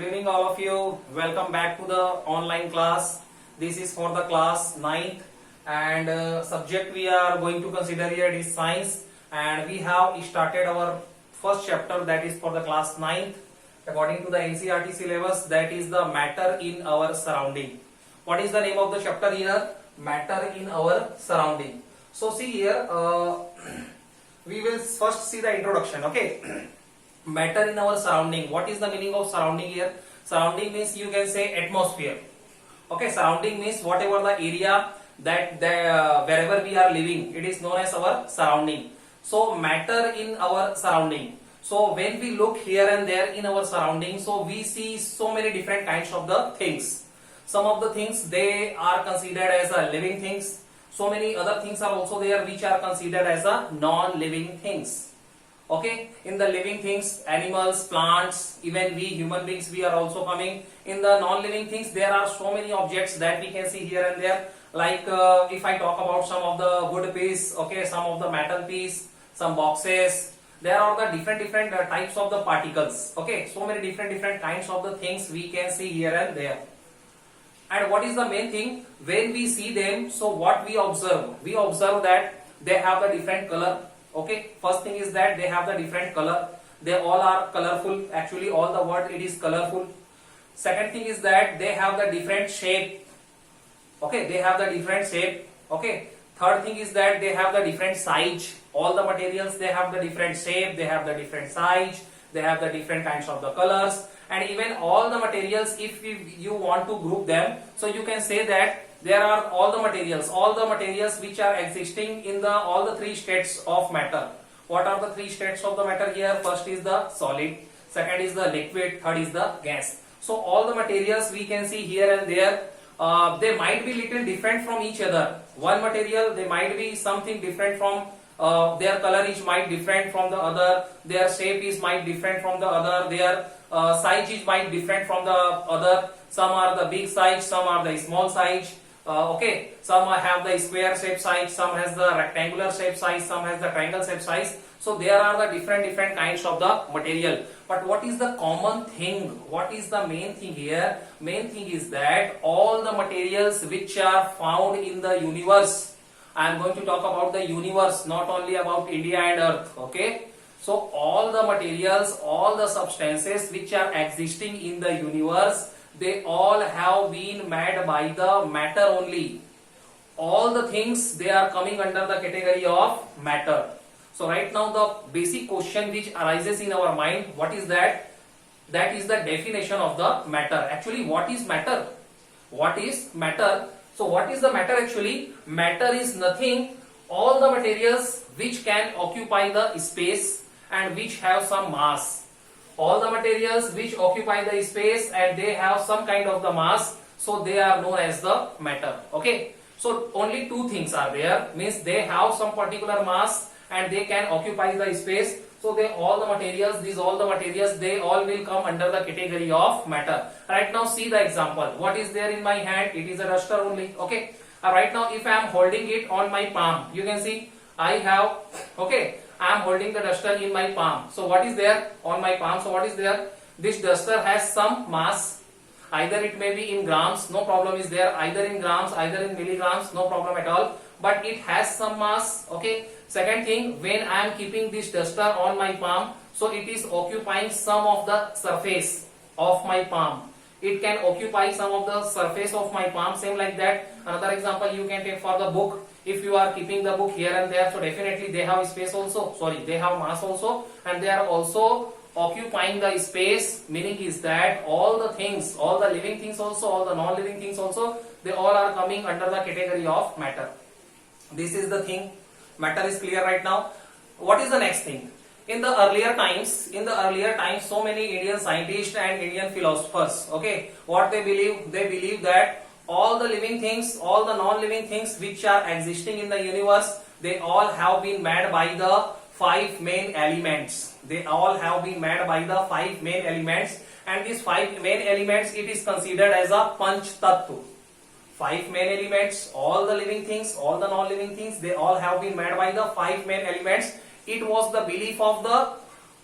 evening all of you. Welcome back to the online class. This is for the class 9th and subject we are going to consider here is science, and we have started our first chapter that is for the class 9th according to the NCERT syllabus, that is the matter in our surrounding. What is the name of the chapter here? Matter in our surrounding. So see here, we will first see the introduction. Okay. Matter in our surrounding. What is the meaning of surrounding here? Surrounding means you can say atmosphere. Okay, surrounding means whatever the area that wherever we are living, it is known as our surrounding. So matter in our surrounding. So when we look here and there in our surrounding, so we see so many different kinds of the things. Some of the things they are considered as a living things. So many other things are also there which are considered as a non-living things. Okay, in the living things, animals, plants, even we human beings, we are also coming. In the non-living things, there are so many objects that we can see here and there. Like if I talk about some of the wood piece, okay, some of the metal piece, some boxes, there are the different types of the particles. Okay, so many different kinds of the things we can see here and there. And what is the main thing? When we see them, so what we observe? We observe that they have a different color. Okay, first thing is that they have the different color. They all are colorful. Actually, all the word it is colorful. Second thing is that they have the different shape. Okay, they have the different shape. Okay. Third thing is that they have the different size. All the materials they have the different shape. They have the different size. They have the different kinds of the colors. And even all the materials, if you want to group them, so you can say that there are all the materials which are existing in all the three states of matter. What are the three states of the matter here? First is the solid, second is the liquid, third is the gas. So all the materials we can see here and there, they might be little different from each other. One material, they might be something different from their color is might different from the other, their shape is might different from the other, their size is might different from the other. Some are the big size, some are the small size. Okay, some have the square shape size, some has the rectangular shape size, some has the triangle shape size. So there are the different kinds of the material. But what is the common thing? What is the main thing here? Main thing is that all the materials which are found in the universe, I am going to talk about the universe, not only about India and Earth. Okay, so all the materials, all the substances which are existing in the universe, they all have been made by the matter only. All the things they are coming under the category of matter. So right now the basic question which arises in our mind, what is that? That is the definition of the matter. Actually, what is matter? What is matter? So what is the matter actually? Matter is nothing, all the materials which can occupy the space and which have some mass. All the materials which occupy the space and they have some kind of the mass, so they are known as the matter. Okay, so only two things are there, means they have some particular mass and they can occupy the space. So they all the materials they all will come under the category of matter. Right now see the example. What is there in my hand? It is a duster only. Okay, right now if I am holding it on my palm, you can see I have, okay, I am holding the duster in my palm. So what is there on my palm? So what is there? This duster has some mass. Either it may be in grams, no problem is there. Either in grams, either in milligrams, no problem at all. But it has some mass. Okay. Second thing, when I am keeping this duster on my palm, so it is occupying some of the surface of my palm. It can occupy some of the surface of my palm. Same like that. Another example you can take for the book. If you are keeping the book here and there, so definitely they have space also. Sorry, they have mass also, and they are also occupying the space. Meaning is that all the things, all the living things also, all the non-living things also, they all are coming under the category of matter. This is the thing. Matter is clear right now. What is the next thing? In the earlier times, so many Indian scientists and Indian philosophers, okay, what they believe that all the living things, all the non-living things which are existing in the universe, they all have been made by the five main elements. They all have been made by the five main elements, and these five main elements, it is considered as a Panch Tattva. Five main elements, all the living things, all the non-living things, they all have been made by the five main elements. It was the belief of the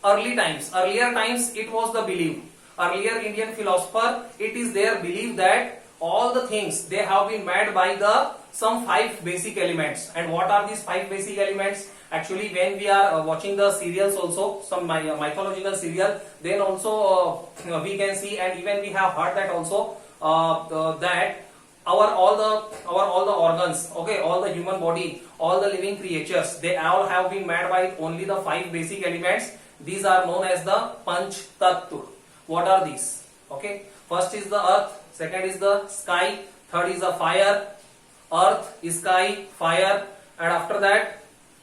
early times. Earlier times, it was the belief. earlier Indian philosopher, it is their belief that all the things they have been made by the some five basic elements. And what are these five basic elements? Actually, when we are watching the serials also, some mythological serial, then also we can see, and even we have heard that also, that all the organs, okay, all the human body, all the living creatures, they all have been made by only the five basic elements. These are known as the Panch Tattva. What are these? Okay, first is the earth, second is the sky, third is the fire, earth, sky, fire, and after that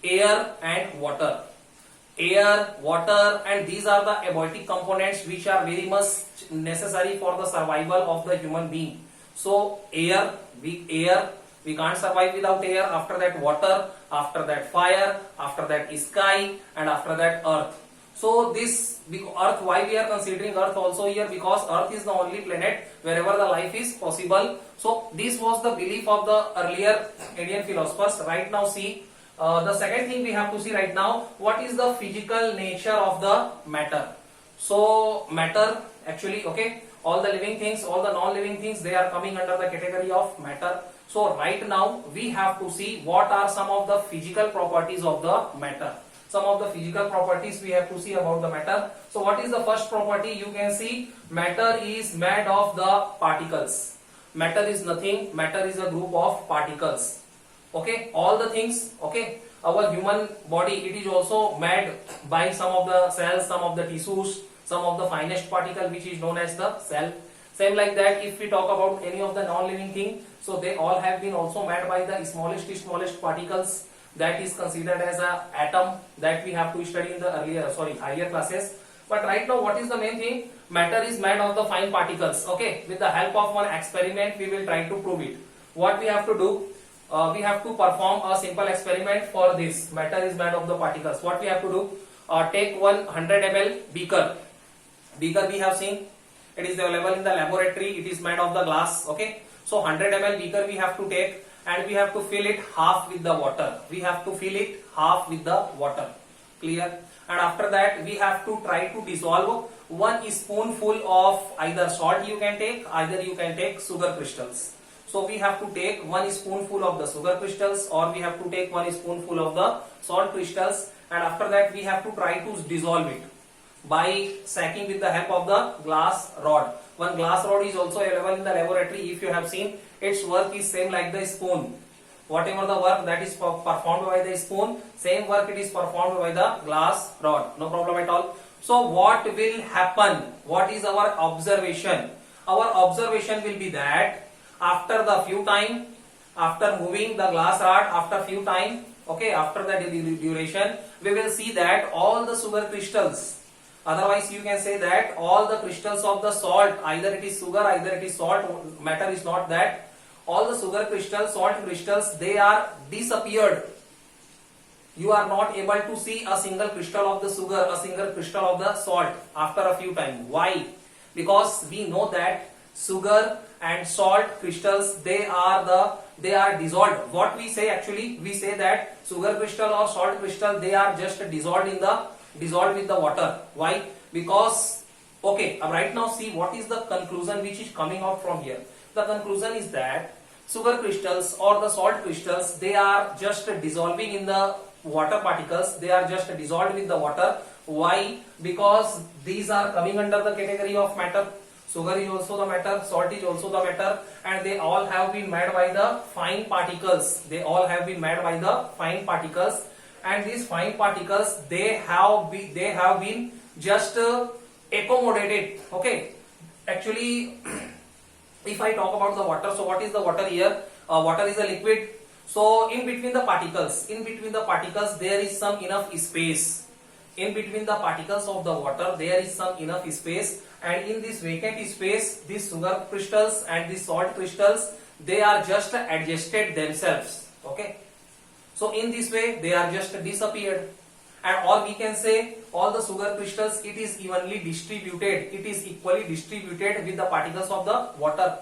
air and water. Air, water, and these are the abiotic components which are very much necessary for the survival of the human being. So air, we can't survive without air. After that water, after that fire, after that sky, and after that earth. So this earth, why we are considering earth also here? Because earth is the only planet wherever the life is possible. So this was the belief of the earlier Indian philosophers. Right now see, the second thing we have to see right now, what is the physical nature of the matter? So matter, actually, okay, all the living things, all the non-living things, they are coming under the category of matter. So right now we have to see what are some of the physical properties of the matter. Some of the physical properties we have to see about the matter. So what is the first property? You can see matter is made of the particles. Matter is nothing, matter is a group of particles. Okay, all the things, okay, our human body, it is also made by some of the cells, some of the tissues, some of the finest particle which is known as the cell. Same like that, if we talk about any of the non-living thing, so they all have been also made by the smallest particles, that is considered as a atom, that we have to study in the higher classes. But right now what is the main thing? Matter is made of the fine particles. Okay, with the help of one experiment we will try to prove it. What we have to do? We have to perform a simple experiment for this. Matter is made of the particles. What we have to do? Take 100 ml beaker. Beaker we have seen, it is available in the laboratory. It is made of the glass. Okay, so 100 ml beaker we have to take, and we have to fill it half with the water. We have to fill it half with the water. Clear? And after that we have to try to dissolve 1 spoonful of either salt you can take, either you can take sugar crystals. So we have to take 1 spoonful of the sugar crystals, or we have to take 1 spoonful of the salt crystals, and after that we have to try to dissolve it by sacking with the help of the glass rod. One glass rod is also available in the laboratory. If you have seen, its work is same like the spoon. Whatever the work that is performed by the spoon, same work it is performed by the glass rod. No problem at all. So what will happen? What is our observation? Our observation will be that after the few time, after moving the glass rod, after few time, okay, after the duration, we will see that all the sugar crystals, otherwise you can say that all the crystals of the salt, either it is sugar, either it is salt, matter is not that, all the sugar crystals, salt crystals, they are disappeared. You are not able to see a single crystal of the sugar, a single crystal of the salt after a few time. Why? Because we know that sugar and salt crystals, they are dissolved. What we say actually, we say that sugar crystal or salt crystal, they are just dissolved with the water. Why? Because, okay, right now see what is the conclusion which is coming out from here. The conclusion is that sugar crystals or the salt crystals, they are just dissolving in the water particles, they are just dissolved with the water. Why? Because these are coming under the category of matter. Sugar is also the matter, salt is also the matter, and they all have been made by the fine particles. They all have been made by the fine particles, and these fine particles, they have been just accommodated. Okay, actually, if I talk about the water, so what is the water here? Water is a liquid. So in between the particles, there is some enough space. In between the particles of the water, there is some enough space, and in this vacant space, these sugar crystals and these salt crystals, they are just adjusted themselves. Okay, so in this way they are just disappeared, and or we can say all the sugar crystals, it is evenly distributed, it is equally distributed with the particles of the water.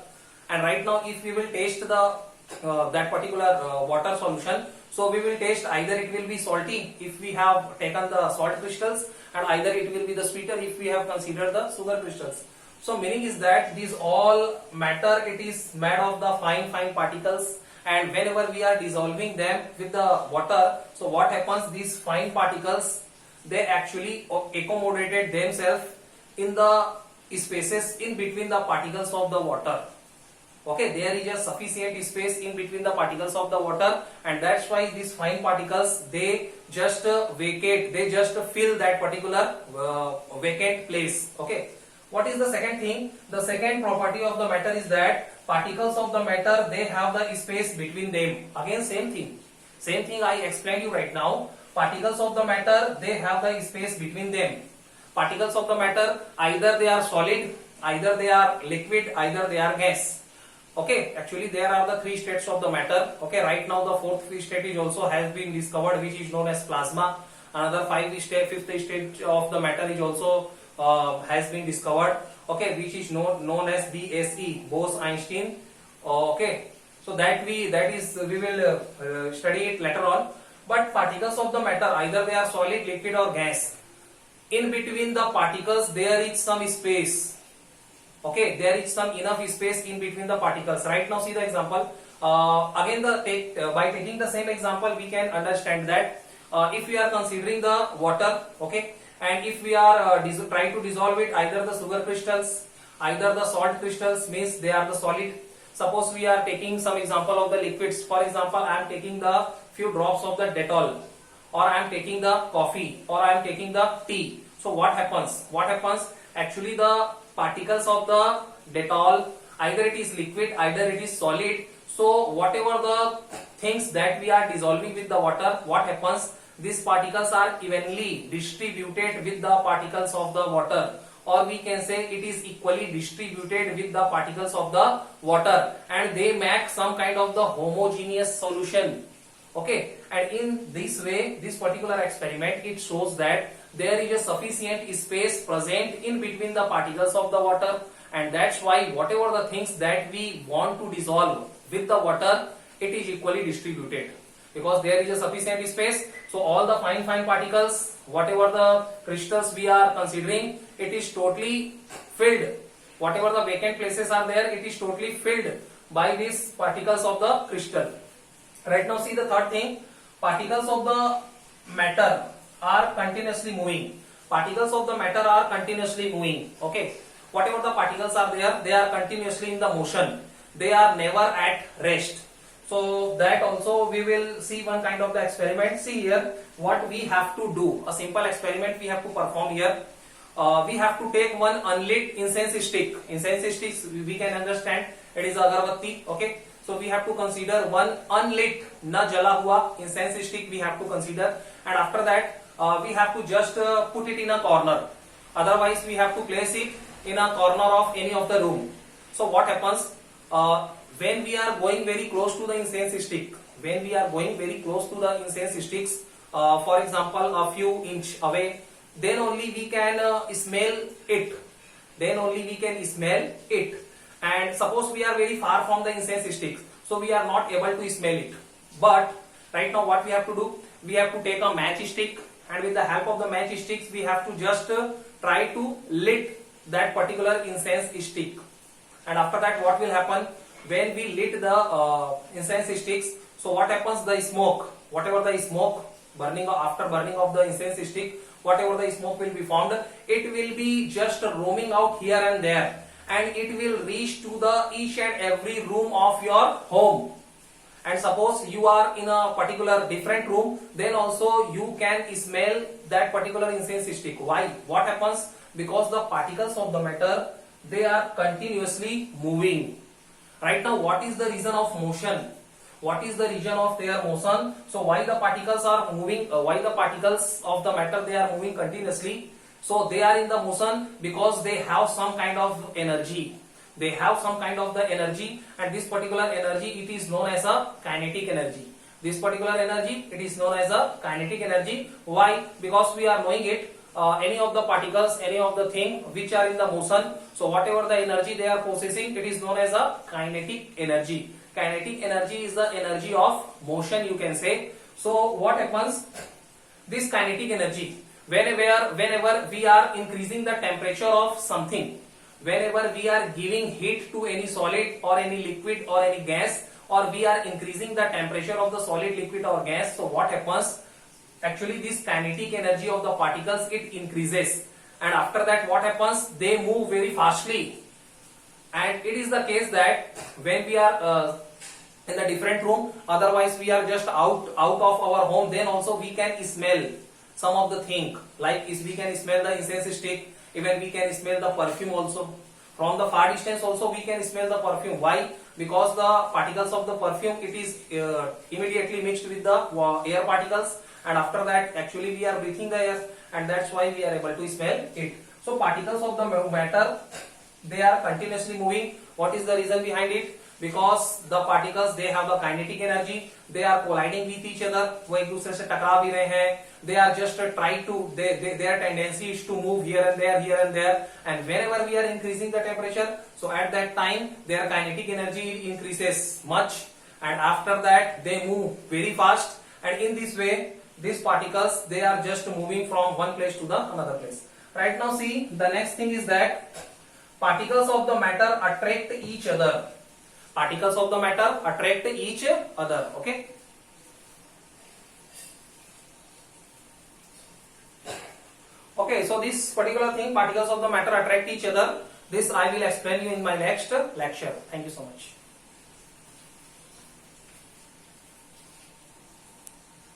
And right now if we will taste the that particular water solution, so we will taste either it will be salty if we have taken the salt crystals, and either it will be the sweeter if we have considered the sugar crystals. So meaning is that these all matter, it is made of the fine particles, and whenever we are dissolving them with the water, so what happens, these fine particles, they actually accommodated themselves in the spaces in between the particles of the water. Okay, there is a sufficient space in between the particles of the water, and that's why these fine particles, they just vacate, they just fill that particular vacant place. Okay, what is the second thing? The second property of the matter is that particles of the matter, they have the space between them. Again same thing I explained you right now. Particles of the matter, they have the space between them. Particles of the matter, either they are solid, either they are liquid, either they are gas. Okay, actually there are the three states of the matter. Okay, right now the fourth state is also has been discovered, which is known as plasma. Another fifth state of the matter is also has been discovered. Okay, which is known as BSE, Bose-Einstein. Okay, so we will study it later on. But particles of the matter, either they are solid, liquid or gas. In between the particles there is some space. Okay, there is some enough space in between the particles. Right now see the example. Again by taking the same example, we can understand that if we are considering the water, okay, and if we are trying to dissolve it, either the sugar crystals, either the salt crystals, means they are the solid. Suppose we are taking some example of the liquids. For example, I am taking the few drops of the Dettol, or I am taking the coffee, or I am taking the tea. So what happens? Actually the particles of the Dettol, either it is liquid, either it is solid. So whatever the things that we are dissolving with the water, what happens? These particles are evenly distributed with the particles of the water, or we can say it is equally distributed with the particles of the water, and they make some kind of the homogeneous solution. Okay, and in this way, this particular experiment, it shows that there is a sufficient space present in between the particles of the water, and that's why whatever the things that we want to dissolve with the water, it is equally distributed, because there is a sufficient space. So all the fine particles, whatever the crystals we are considering, it is totally filled. Whatever the vacant places are there, it is totally filled by these particles of the crystal. Right now see the third thing, particles of the matter are continuously moving. Particles of the matter are continuously moving. Okay, whatever the particles are there, they are continuously in the motion. They are never at rest. So that also we will see one kind of the experiment. See here what we have to do. A simple experiment we have to perform here. We have to take one unlit incense stick. Incense sticks we can understand, it is agarbatti. Okay, so we have to consider one unlit, na jala hua incense stick we have to consider, and after that we have to just put it in a corner. Otherwise we have to place it in a corner of any of the room. So what happens, when we are going very close to the incense stick, for example a few inch away, then only we can smell it. And suppose we are very far from the incense stick, so we are not able to smell it. But right now what we have to do, we have to take a matchstick, and with the help of the matchsticks we have to just try to lit that particular incense stick. And after that what will happen, when we lit the incense sticks, so what happens, the smoke, whatever the smoke after burning of the incense stick, whatever the smoke will be formed, it will be just roaming out here and there, and it will reach to the each and every room of your home. And suppose you are in a particular different room, then also you can smell that particular incense stick. Why? What happens? Because the particles of the matter, they are continuously moving. Right now what is the reason of motion? What is the reason of their motion? So why the particles are moving, why the particles of the matter, they are moving continuously? So they are in the motion because they have some kind of energy. And this particular energy, it is known as a kinetic energy. Why? Because we are knowing it, any of the particles, any of the thing which are in the motion, so whatever the energy they are possessing, it is known as a kinetic energy. Kinetic energy is the energy of motion, you can say. So what happens, this kinetic energy, whenever we are increasing the temperature of something, whenever we are giving heat to any solid or any liquid or any gas, or we are increasing the temperature of the solid, liquid or gas, so what happens? Actually this kinetic energy of the particles, it increases, and after that what happens? They move very fastly. And it is the case that when we are in a different room, otherwise we are just out of our home, then also we can smell some of the thing, like we can smell the incense stick, even we can smell the perfume also. From the far distance also we can smell the perfume. Why? Because the particles of the perfume, it is immediately mixed with the air particles, and after that actually we are breathing the air, and that's why we are able to smell it. So particles of the matter, they are continuously moving. What is the reason behind it? Because the particles, they have the kinetic energy, they are colliding with each other, वो एक दूसरे से टकरा भी रहे हैं, they are just try to, their tendency is to move here and there, and whenever we are increasing the temperature, so at that time their kinetic energy increases much, and after that they move very fast, and in this way these particles, they are just moving from one place to the another place. Right now see, the next thing is that particles of the matter attract each other. Particles of the matter attract each other. Okay. Okay, so this particular thing, particles of the matter attract each other, this I will explain you in my next lecture. Thank you so much.